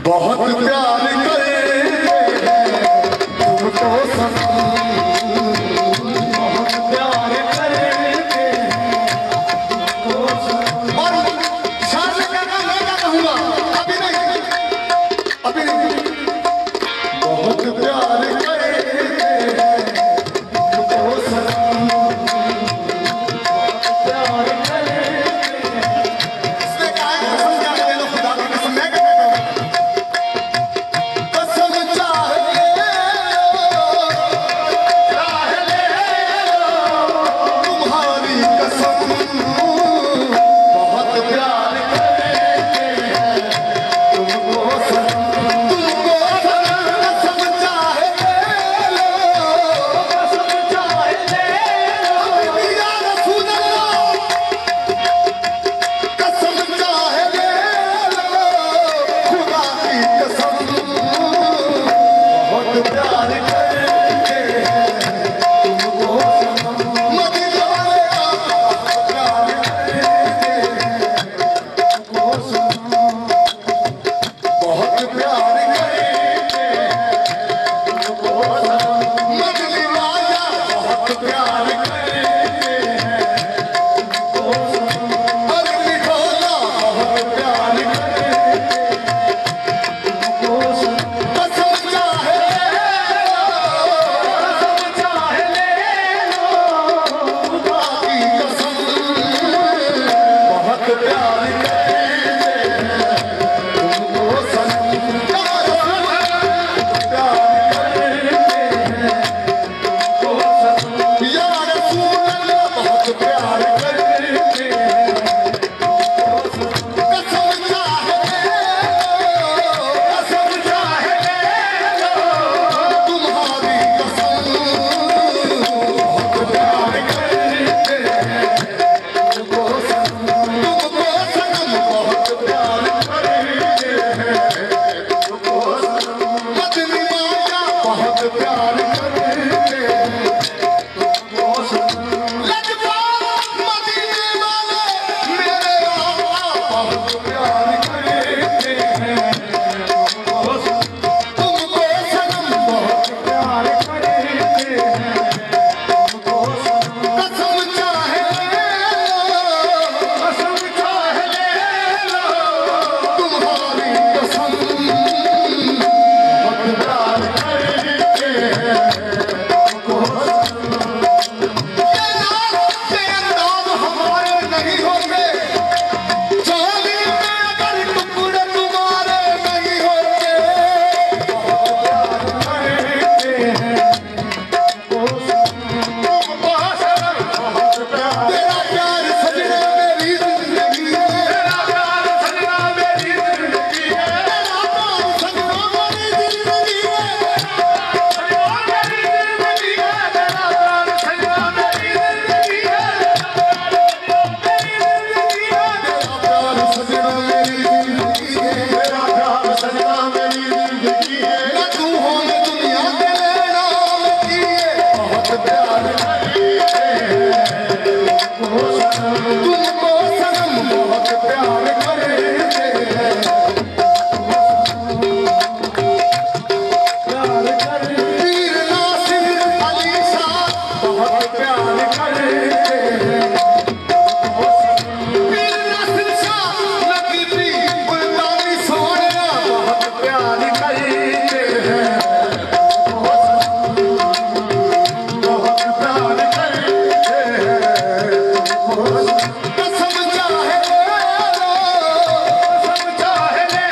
बहुत प्यार करते हैं तुमको सनम, बहुत प्यार करते हैं तुमको सनम। और शान से क्या मैं क्या कहूँगा, अभी नहीं, अभी नहीं। बहुत प्यार करते हैं तुमको सनम, बहुत प्यार करते हैं। इसने कहा है कसम क्या ले लो, खुदा की कसम मैं कहता हूँ, कसम चाह ले तुम्हारी कसम, बहुत प्यार करते हैं तुमको सनम, तुमको सनम। कसम चाह ले कसम चाह ले या रसूल अल्लाह, कसम चाह ले खुदा की कसम, बहुत प्यार करते हैं तुमको सनम। मदीने वाले का प्यार करते हैं तुमको सनम, बहुत प्यार करते हैं तुमको सनम। मदीने वाला बहुत प्यार करते हैं तुमको सनम। अरबी ढोला बहुत प्यार करते हैं तुमको सनम। कसम चाह ले खुदा की कसम, बहुत प्यार करते हैं तुमको सनम। प्यार करते हैं तुमको सनम। या रसूल अल्लाह बहुत प्यार करते हैं तुमको सनम। कसम चाह ले कसम चाह ले तुम्हारी कसम, बहुत प्यार करते हैं तुमको सनम, तुमको सनम, बहुत प्यार करते हैं तुमको सनम। मदनी माया बहुत प्यार करते हैं तुमको सनम। लजपाल मदीने वाले मेरे आका बहुत प्यार करते हैं तुमको सनम, तुमको सनम, बहुत प्यार करते हैं तुमको सनम। कसम चाह ले कसम चाह ले तुम्हारी कसम, बहुत प्यार करते हैं तुमको सनम। ये नाज के अंदाज हमारे नहीं होते, चांदी में अगर टुकड़े तुम्हारे नहीं होते, बहुत प्यार करते हैं तुमको सनम, तुमको सनम, बहुत प्यार। तेरा प्यार सजना मेरी जिंदगी है, तेरा प्यार सजना मेरी जिंदगी है, तेरा प्यार सजना मेरी जिंदगी है, सजना मेरी जिंदगी है, तेरा प्यार सजना मेरी जिंदगी है, तेरा प्यार सजना मेरी जिंदगी है, तेरा प्यार सजना मेरी जिंदगी है। न तू हो न दुनिया के नाम किए, बहुत प्यार करते हैं तुमको सनम, तुमको सनम, बहुत प्यार करते हैं तुमको सनम, प्यार करते। पीर नासिर अली शाह बहुत प्यार करते हैं तुमको सनम। पीर नासिर शाह नकीबी मुल्तानी सोनिया बहुत प्यार करते हैं तुमको सनम, बहुत प्यार करते हैं तुमको सनम। कसम चाह ले कसम चाह ले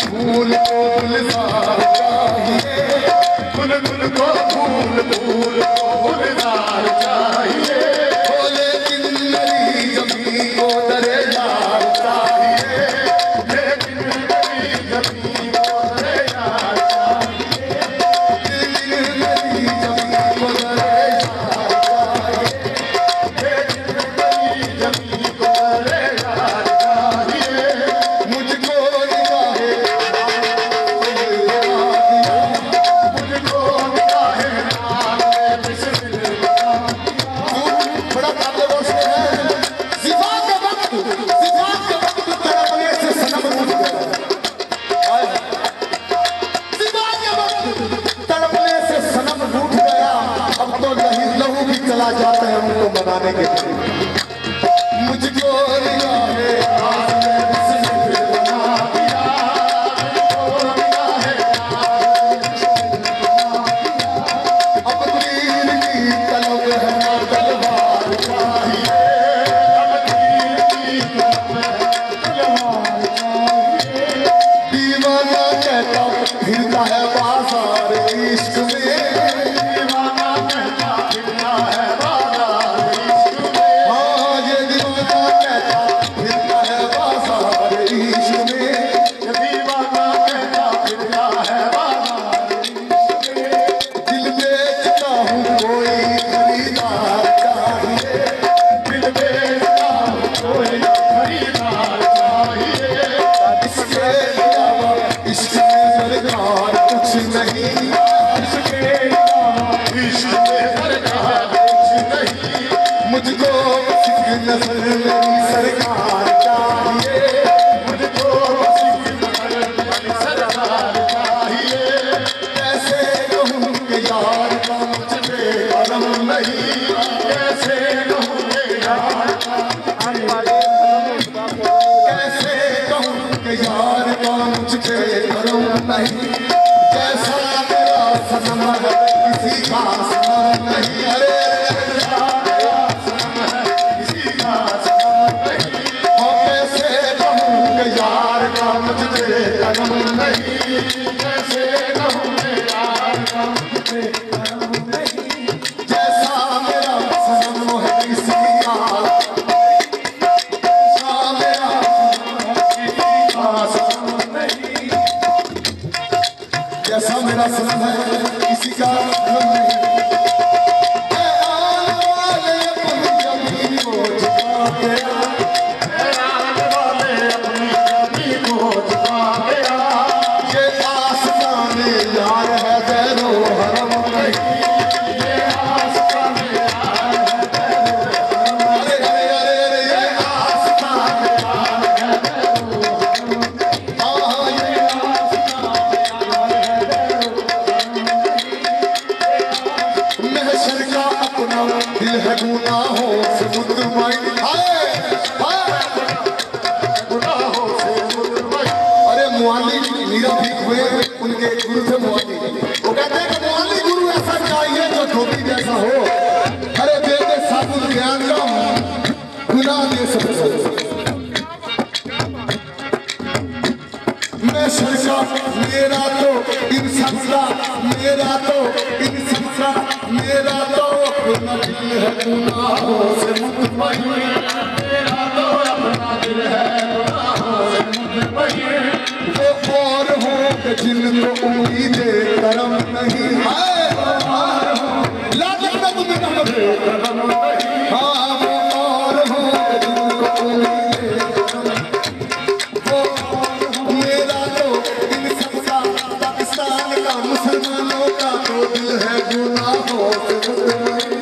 फूल को गुलजार चाहिए, गुनगुन को फूल फूल को गुलजार चाहिए। बोले लेकिन मेरी जमी को दरेदार चाहिए, लेकिन मेरी जमी को दरेदार चाहिए, लेकिन मेरी जमी को दरेदार चाहिए, लेकिन मेरी जमी को दरेदार चाहिए। मुझको निगाहे मुझको निगाहे नाल में बिस्मिल बड़ा ताकतवर से है। सिवा के वक्त तड़पने से सनम रूठ गया, सिवा के वक्त तड़पने से सनम रूठ गया। अब तो लहू भी चला जाता है उनको मनाने के लिए। मुझको निगाहे नाल में बिस्मिल बना दिया, मुझको निगाहे नाल में बिस्मिल बना दिया। अब तीर की तलब है तलवार चाहिए, अब तीर की तलब है तलवार चाहिए। दीवाना कहता फिरता है बाजार इश्क में, दीवाना कहता फिरता है बाजार इश्क में। हाँ ये दीवाना कहता फिरता है बाजार इश्क में, ये दीवाना कहता फिरता है बाजार इश्क में। दिल बेचता हूँ कोई खरीदार चाहिए, दिल बेचता हूँ कोई खरीदार चाहिए। इसके अलावा इश्क में सरकार कुछ नहीं, इसके अलावा इश्क में सरकार कुछ नहीं। मुझको सिख नस्ल मेरी सरकार चाहिए, मुझको सिख नस्ल मेरी सरकार चाहिए। कैसे कहूँ कि यार का मुझ पे करम नहीं, कैसे कहूँ कि यार का कैसे कहूँ कि यार का मुझ पे करम नहीं। जैसा मेरा सनम है किसी का सनम नहीं, अरे जैसा मेरा सनम है किसी का सनम नहीं। और कैसे कहूँ कि यार का मुझ पे करम नहीं, कैसे कहूँ कि यार का मुझ पे करम नहीं। जैसा मेरा सनम है किसी का, जैसा मेरा सनम है किसी का सनम नहीं, जैसा मेरा सनम है किसी का सनम नहीं। ऐ आने वाले अपनी जमीन को झुका गया, ऐ आने वाले अपनी जमीन को झुका गया। ये आस्ताने यार है गैरो हरम नहीं, ये आस्ताने यार है गैरो हरम। अरे अरे अरे अरे ये आस्ताने यार है गैरो हरम। हाँ ये आस्ताने यार है गैरो हरम। महशर का अपना दिल है गुनाहों से मुतमईन, गुनाहों से मुतमईन। अरे मुआली मीरा भी हुए उनके गुरु थे मुआली, वो कहते हैं कि मुआली गुरु ऐसा चाहिए जो धोबी जैसा हो, अरे दे दे साबुन ज्ञान का गुनाह दे सबसे। मैं शर्का मेरा तो इन सबका, मेरा तो इन सबका, मेरा तो अपना दिल है गुनाहों से मुतमईन, मेरा तो अपना दिल है गुनाहों से मुतमईन। वो और हो कि जिनको उम्मीदे करम नहीं, हाय वो और हो लाजक में तुम्हें करम नहीं। हाँ वो और हो कि जिनको उम्मीदे करम, वो और हो। मेरा तो इन सबका, पाकिस्तान का मुसलमानों का तो दिल है गुनाहों से मुतमईन,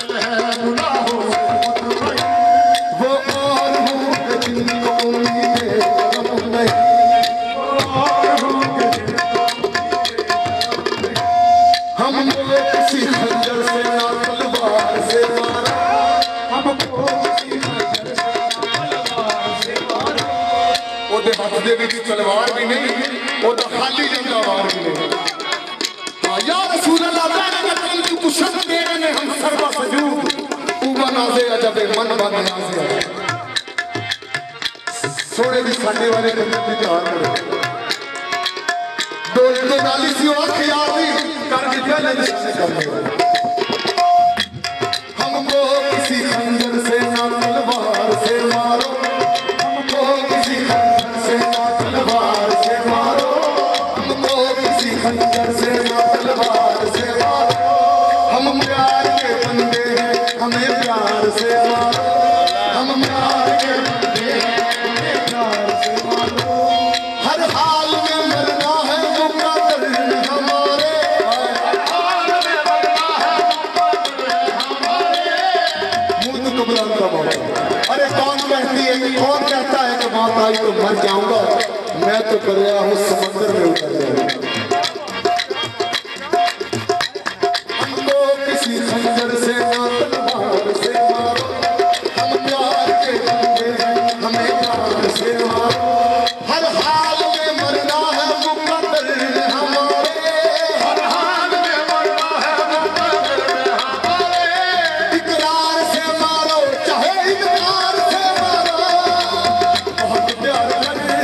दिल है गुनाहों से मुतमईन। वो और हो कि जिनको उम्मीदे करम नहीं, वो और हो कि जिनको उम्मीदे करम नहीं। हमको किसी खंजर से ना तलवार से मारा, हमको किसी खंजर से ना तलवार से मारा। ਉਹਦੇ ਹੱਥ ਦੇ ਵਿੱਚ ਤਲਵਾਰ ਵੀ ਨਹੀਂ, ਉਹਦਾ ਖਾਲੀ ਜੰਦਾ ਵਾਰ ਵੀ ਨਹੀਂ। हाँ या रसूल अल्लाह मैंने कतल की कुशत दे रहे हम सर्वा सजूद ऊबा नाज़े अजब मन बन नाज़े। सोने की साडे वाले बंदे की जान करो डोले तो नाली सी और खियाली कर दिया निशाने करने हमको किसी खंजर से ना तलवार से मारो हमको किसी खंजर से ना तलवार से मारो हमको किसी खंजर से ना तलवार से मारो हम प्यार के बंदे हैं हमें प्यार से मारो हम प्यार के बंदे हैं हमें प्यार से मारो हर हाल में मरना है वो कदर हमारे हर हाल में मरना है वो कदर हमारे मुझ को बुलाता बाबा अरे कौन कहती है कौन कहता है कि मौत आई तो मर जाऊंगा मैं तो कर रहा हूँ समंदर में उतर जाऊंगा हमको किसी खंजर से ना तलवार से मारो हम प्यार के बंदे हैं हमें प्यार से मारो हर हाल में मरना है वो कदर हमारे हर हाल में मरना है वो कदर हमारे इकरार से मारो चाहे इकरार से मारो बहुत प्यार करके